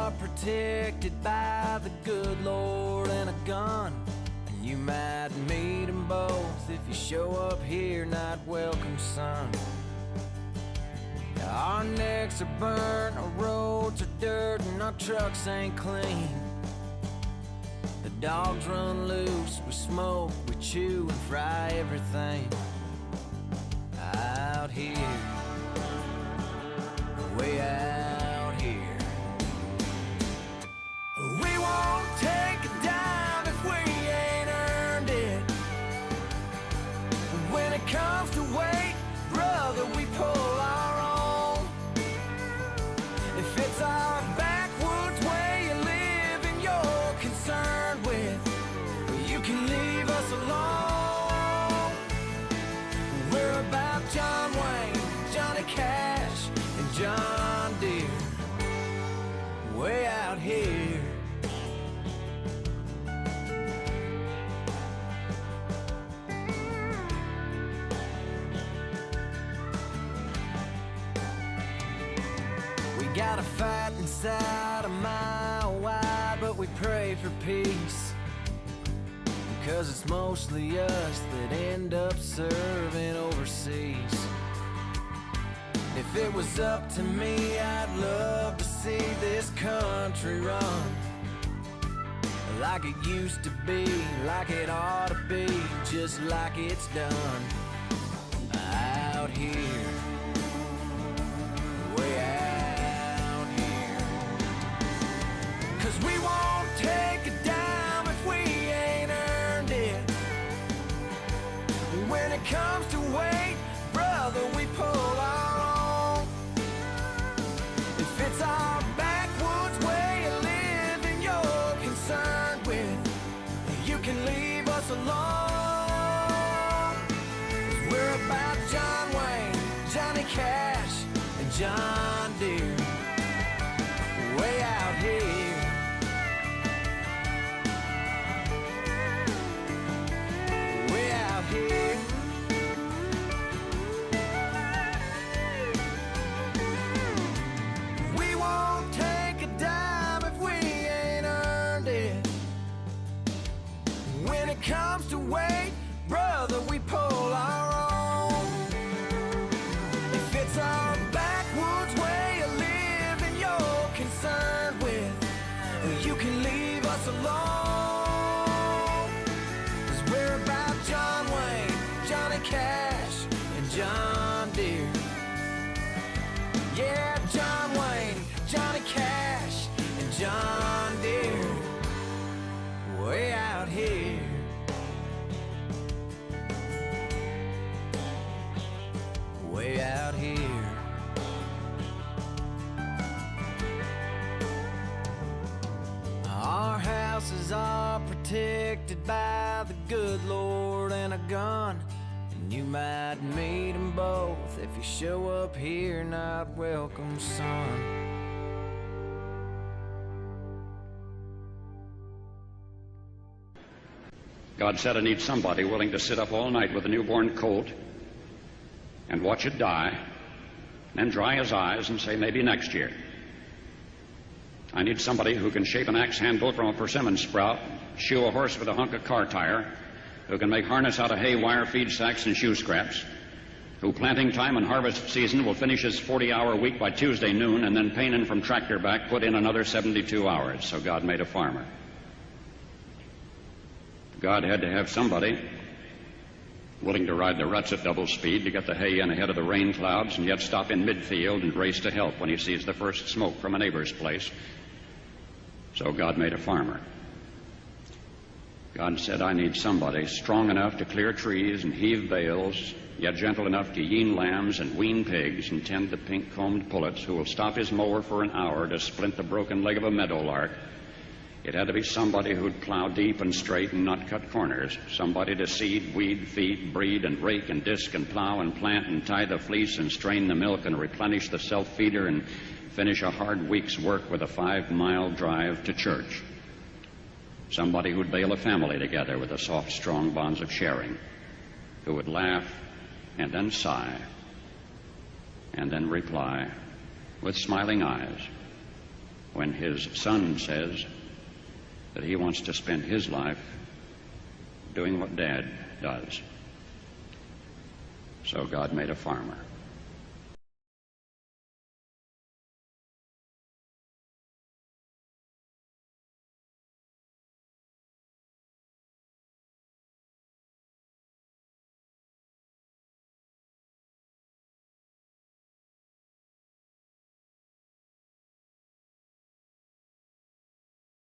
are protected by the good Lord and a gun. And you might meet them both if you show up here, not welcome, son. Our necks are burnt, our roads are dirt, and our trucks ain't clean. The dogs run loose, we smoke, we chew and fry everything out here, way out here. We won't take a dime if we ain't earned it. When it comes to weight, brother, we pull our own. If it's our backwoods way of living you're concerned with, you can leave us alone. We're about John Wayne, Johnny Cash, and John Deere, way out here. We got a fight inside a mile wide, but we pray for peace, because it's mostly us that end up serving overseas. If it was up to me, I'd love to see this country run like it used to be, like it ought to be, just like it's done out here, way out here. 'Cause we won't take a dime if we ain't earned it. When it comes to weight, brother, we pull our own. If it's our backwoods way of living you're concerned with, you can leave us alone. 'Cause we're about John Wayne, Johnny Cash, and John Deere, way out here, way out here. We won't take a dime if we ain't earned it. When it comes to weight, brother, we pull our own. If it's our backwoods way of living you're concerned with, you can leave us alone. 'Cause we're about John Wayne, Johnny Cash, and John Deere. Yeah, John Wayne, Johnny Cash, and John Deere, way out here, way out here. Our houses are protected by the good Lord and a gun. And you might meet them both if you show up here, not welcome, son. God said, I need somebody willing to sit up all night with a newborn colt and watch it die, then dry his eyes and say, maybe next year. I need somebody who can shape an axe handle from a persimmon sprout, shoe a horse with a hunk of car tire, who can make harness out of hay, wire, feed sacks, and shoe scraps, who planting time and harvest season will finish his 40-hour week by Tuesday noon, and then pain in from tractor back put in another 72 hours. So God made a farmer. God had to have somebody willing to ride the ruts at double speed to get the hay in ahead of the rain clouds and yet stop in midfield and race to help when he sees the first smoke from a neighbor's place. So God made a farmer. God said, I need somebody strong enough to clear trees and heave bales, yet gentle enough to yean lambs and wean pigs and tend the pink-combed pullets, who will stop his mower for an hour to splint the broken leg of a meadowlark. It had to be somebody who'd plow deep and straight and not cut corners, somebody to seed, weed, feed, breed, and rake and disc and plow and plant and tie the fleece and strain the milk and replenish the self-feeder and finish a hard week's work with a 5-mile drive to church. Somebody who'd bail a family together with the soft, strong bonds of sharing, who would laugh and then sigh and then reply with smiling eyes, when his son says that he wants to spend his life doing what Dad does. So God made a farmer.